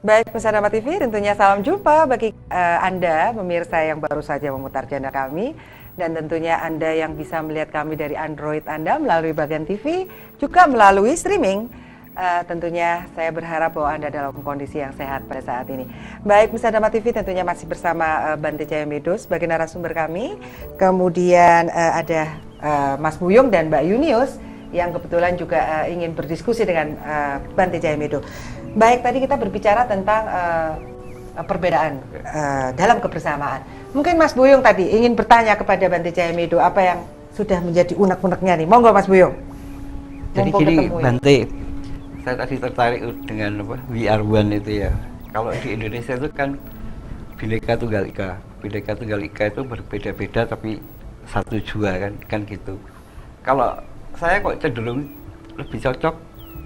Baik, Pemirsa Dharma TV, tentunya salam jumpa bagi Anda, pemirsa yang baru saja memutar channel kami. Dan tentunya Anda yang bisa melihat kami dari Android Anda melalui bagian TV, juga melalui streaming. Tentunya saya berharap bahwa Anda dalam kondisi yang sehat pada saat ini. Baik, Pemirsa Dharma TV tentunya masih bersama Bante Jayamedo sebagai narasumber kami. Kemudian ada Mas Buyung dan Mbak Yunius yang kebetulan juga ingin berdiskusi dengan Bante Jayamedo. Baik, tadi kita berbicara tentang perbedaan dalam kebersamaan. Mungkin Mas Buyung tadi ingin bertanya kepada Bante Jayamedo apa yang sudah menjadi unek-uneknya nih. Monggo Mas Buyung. Jadi gini Bante, saya tadi tertarik dengan apa, We Are One itu ya. Kalau di Indonesia itu kan Bhinneka Tunggal Ika. Bhinneka Tunggal Ika itu berbeda-beda tapi satu jua kan gitu. Kalau saya kok cenderung lebih cocok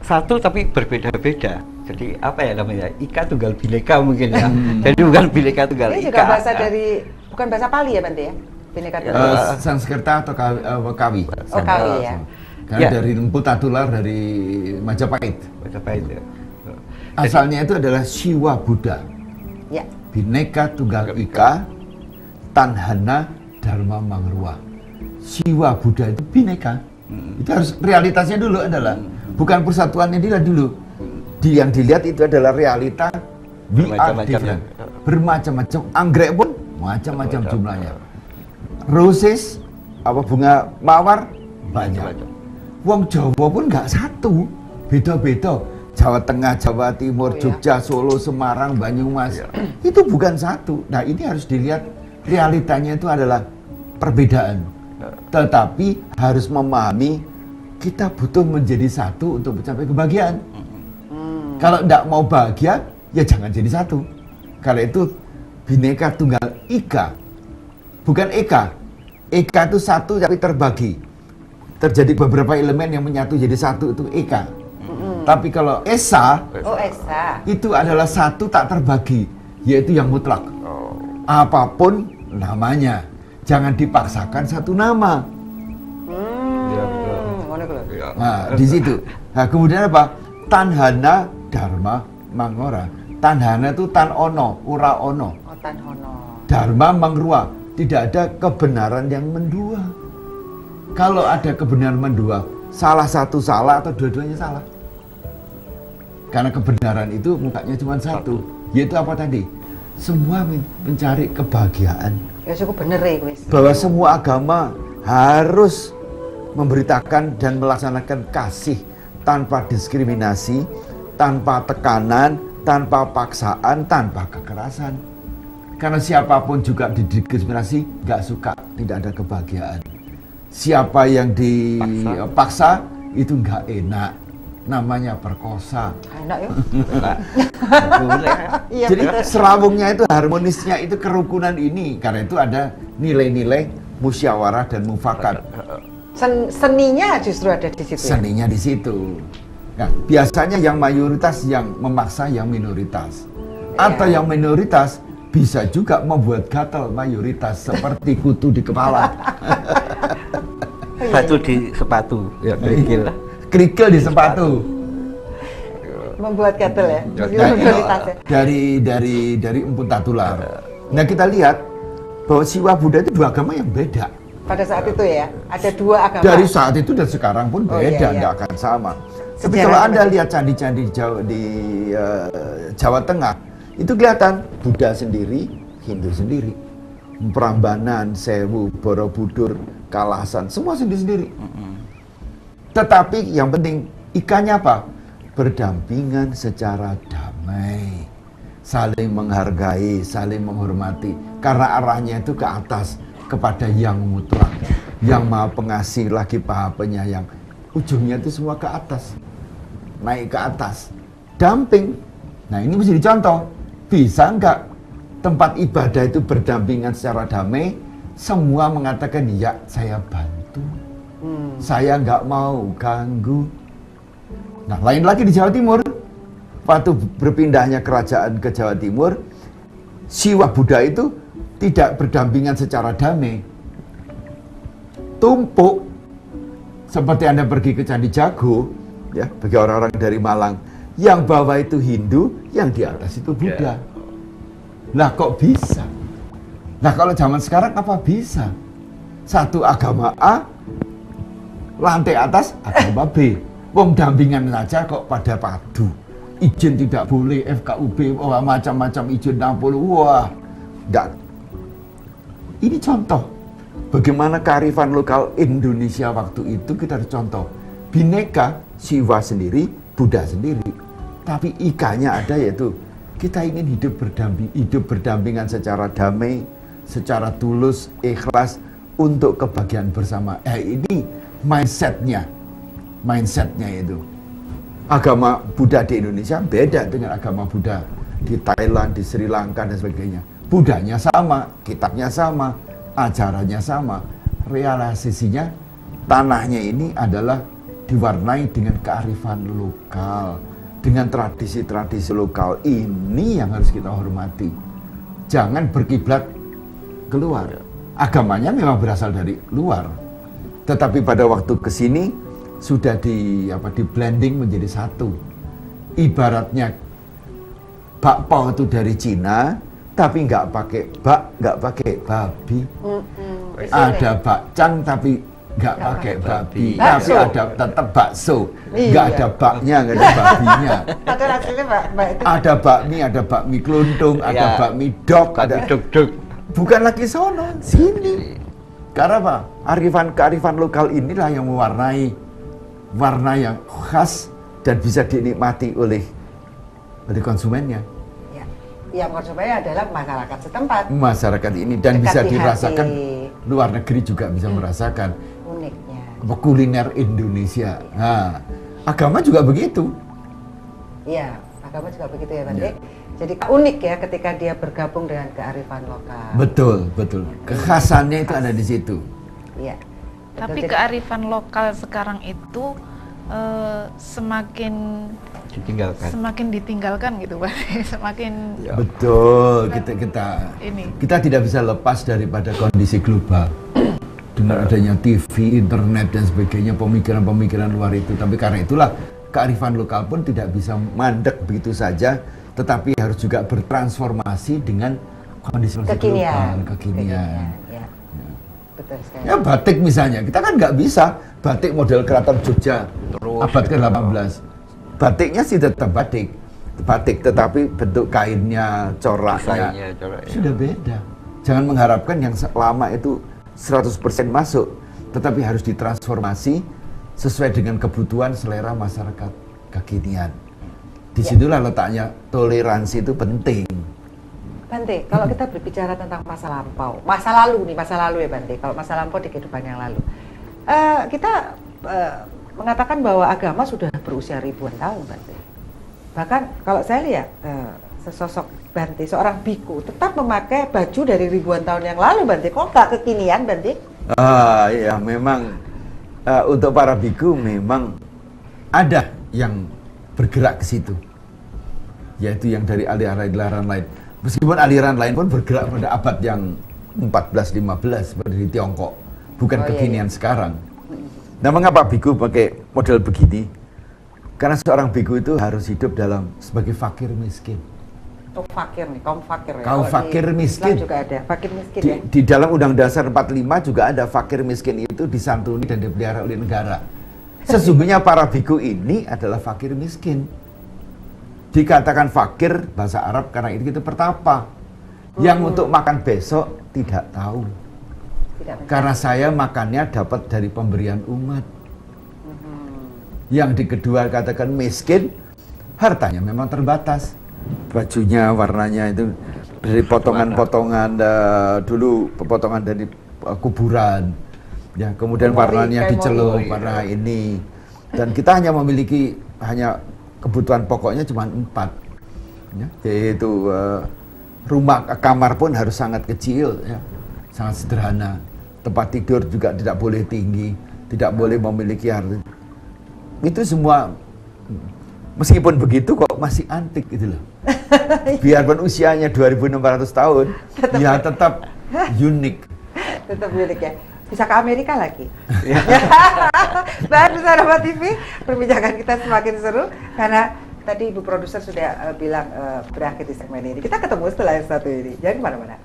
satu tapi berbeda-beda. Jadi apa ya namanya? Ika Tunggal Bhinneka mungkin ya. Jadi bukan Bhinneka Tunggal Ika. Ini juga bahasa dari, bukan bahasa Pali ya Bante ya? Bhinneka Tunggal Sanskerta atau Kawi. Oh, Kawi ya. Karena dari Empu Tatular dari Majapahit. Majapahit ya. Asalnya itu adalah Siwa Buddha. Ya. Bhinneka Tunggal Ika, Tanhana Dharma Mangrua. Siwa Buddha itu Bhinneka. Itu harus realitasnya dulu adalah bukan persatuannya dilihat dulu. Yang dilihat itu adalah realita bermacam-macam. Anggrek pun macam-macam jumlahnya. Roses, apa bunga mawar banyak. Wong Jawa pun nggak satu, beda-beda. Jawa Tengah, Jawa Timur, Jogja, Solo, Semarang, Banyumas, itu bukan satu. Nah ini harus dilihat realitanya itu adalah perbedaan. Tetapi harus memahami kita butuh menjadi satu untuk mencapai kebahagiaan. Kalau tidak mau bahagia, ya jangan jadi satu. Kalau itu Bhinneka Tunggal Ika, bukan Eka. Eka itu satu tapi terbagi. Terjadi beberapa elemen yang menyatu jadi satu, itu Eka. Tapi kalau Esa, itu adalah satu tak terbagi, yaitu yang mutlak. Apapun namanya, jangan dipaksakan satu nama. Nah, di situ. Nah, kemudian apa? Tanhana Dharma Mangrua. Tanhana itu tan ono, ura ono. Oh, tanhono. Dharma Mangrua, tidak ada kebenaran yang mendua. Kalau ada kebenaran mendua, salah satu salah atau dua-duanya salah. Karena kebenaran itu mukanya cuma satu, yaitu apa tadi? Semua mencari kebahagiaan. Ya cukup bener ya, wis. Bahwa semua agama harus memberitakan dan melaksanakan kasih tanpa diskriminasi, tanpa tekanan, tanpa paksaan, tanpa kekerasan. Karena siapapun juga didiskriminasi, nggak suka, tidak ada kebahagiaan. Siapa yang dipaksa itu nggak enak, namanya perkosa. Enak ya? Jadi serawungnya itu, harmonisnya itu, kerukunan ini. Karena itu ada nilai-nilai musyawarah dan mufakat. Seninya justru ada di situ. Seninya di situ. Nah, biasanya yang mayoritas yang memaksa yang minoritas. Atau yang minoritas bisa juga membuat gatal mayoritas seperti kutu di kepala. Batu di sepatu, ya kerikil. Kerikil di sepatu. Membuat gatal ya. Dari Empu Tatular. Nah, kita lihat bahwa Siwa Buddha itu dua agama yang beda. Pada saat itu ya, ada dua agama. Dari saat itu dan sekarang pun beda, tidak akan sama. Tapi kalau Anda lihat candi-candi di Jawa Tengah, itu kelihatan Buddha sendiri, Hindu sendiri. Prambanan, Sewu, Borobudur, Kalasan, semua sendiri-sendiri. Tetapi yang penting, ikannya apa? Berdampingan secara damai. Saling menghargai, saling menghormati. Karena arahnya itu ke atas, kepada yang mutlak, yang maha pengasih, lagi maha penyayang. Ujungnya itu semua ke atas, naik ke atas, damping. Nah ini mesti dicontoh. Bisa enggak tempat ibadah itu berdampingan secara damai? Semua mengatakan ya, saya bantu, saya enggak mau ganggu. Nah lain lagi di Jawa Timur, waktu berpindahnya kerajaan ke Jawa Timur, Siwa Buddha itu tidak berdampingan secara damai, tumpuk. Seperti Anda pergi ke Candi Jago, ya, bagi orang-orang dari Malang, Yang bawah itu Hindu, yang di atas itu Buddha. Lah kok bisa? Nah kalau zaman sekarang apa bisa? Satu agama A, lantai atas agama B. Wong dampingan saja kok pada padu. Izin tidak boleh, FKUB, wah macam-macam izin 60, wah. Enggak. Ini contoh. Bagaimana kearifan lokal Indonesia waktu itu kita harus contoh. Bineka, Siwa sendiri, Buddha sendiri. Tapi ikanya ada yaitu kita ingin hidup berdampingan secara damai, secara tulus, ikhlas untuk kebahagiaan bersama. Ini mindsetnya itu. Agama Buddha di Indonesia beda dengan agama Buddha di Thailand, di Sri Lanka dan sebagainya. Buddhanya sama, kitabnya sama, ajarannya sama. Realisasinya tanahnya ini adalah diwarnai dengan kearifan lokal, dengan tradisi-tradisi lokal. Ini yang harus kita hormati. Jangan berkiblat keluar. Agamanya memang berasal dari luar, tetapi pada waktu kesini sudah di blending menjadi satu. Ibaratnya bakpao itu dari Cina, tapi nggak pakai babi. Ada bakcang tapi nggak pakai babi, tapi ada tetap bakso. Nggak ada baknya, nggak ada babinya. Ada hasilnya itu. Ada bakmi keluntung, ada bakmi dok, ada duk. Bukan lagi sono, sini. Karena apa? Kearifan lokal inilah yang mewarnai warna yang khas dan bisa dinikmati oleh konsumennya. Ya. Yang konsumennya adalah masyarakat setempat. Masyarakat ini dan Dekat bisa di dirasakan hati. luar negeri juga bisa merasakan Uniknya. kuliner Indonesia. Nah, agama juga begitu. Iya, agama juga begitu ya, Ya. Bante. Jadi unik ya ketika dia bergabung dengan kearifan lokal. Betul. Kekhasannya itu ada di situ. Iya. Tapi Betul, kearifan lokal sekarang itu semakin ditinggalkan gitu, Pak. Semakin Betul, kita tidak bisa lepas daripada kondisi global. Dengan adanya TV, internet dan sebagainya, pemikiran-pemikiran luar itu. Tapi karena itulah kearifan lokal pun tidak bisa mandek begitu saja, tetapi harus juga bertransformasi dengan kondisi kekinian. Kekinian. Ya. Betul sekali. Ya batik misalnya, kita kan nggak bisa batik model keraton Jogja abad ke-18. Batiknya sih tetap batik, tetapi bentuk kainnya, coraknya sudah beda. Jangan mengharapkan yang lama itu 100% masuk, tetapi harus ditransformasi sesuai dengan kebutuhan selera masyarakat kekinian. Disitulah letaknya toleransi itu penting. Bante, kalau kita berbicara tentang masa lalu ya Bante, kalau masa lampau di kehidupan yang lalu, kita mengatakan bahwa agama sudah berusia ribuan tahun, Bante. Bahkan kalau saya lihat sesosok Bante, seorang biku tetap memakai baju dari ribuan tahun yang lalu, Bante. Kok nggak kekinian, Bante? Ya memang untuk para biku memang ada yang bergerak ke situ, yaitu yang dari aliran lain. Meskipun aliran lain pun bergerak pada abad yang 14-15 seperti di Tiongkok, bukan kekinian sekarang. Nah, mengapa biku pakai model begini? Karena seorang biku itu harus hidup sebagai fakir miskin. Oh, fakir nih, kaum fakir ya. Kaum fakir miskin. Islam juga ada fakir miskin ya. Di dalam Undang Dasar 45 juga ada fakir miskin itu disantuni dan dipelihara oleh negara. Sesungguhnya para biku ini adalah fakir miskin. Dikatakan fakir bahasa Arab karena itu kita bertapa. Yang untuk makan besok tidak tahu. Karena saya makannya dapat dari pemberian umat. Yang di kedua katakan miskin, hartanya memang terbatas. Bajunya, warnanya itu dari potongan-potongan dulu, potongan dari kuburan. Ya, kemudian warnanya dicelup, warna ini. Dan kita hanya memiliki kebutuhan pokoknya cuma 4, ya, yaitu kamar pun harus sangat kecil, ya, sangat sederhana. Tempat tidur juga tidak boleh tinggi, tidak boleh memiliki harta. Itu semua, meskipun begitu kok masih antik gitu loh. Biarpun usianya 2.600 tahun, ya tetap unik. Tetap unik ya. Bisa ke Amerika lagi. Dan bisa dapat TV, perbincangan kita semakin seru karena tadi Ibu produser sudah bilang berakhir di segmen ini. Kita ketemu setelah yang satu ini. Jangan kemana-mana.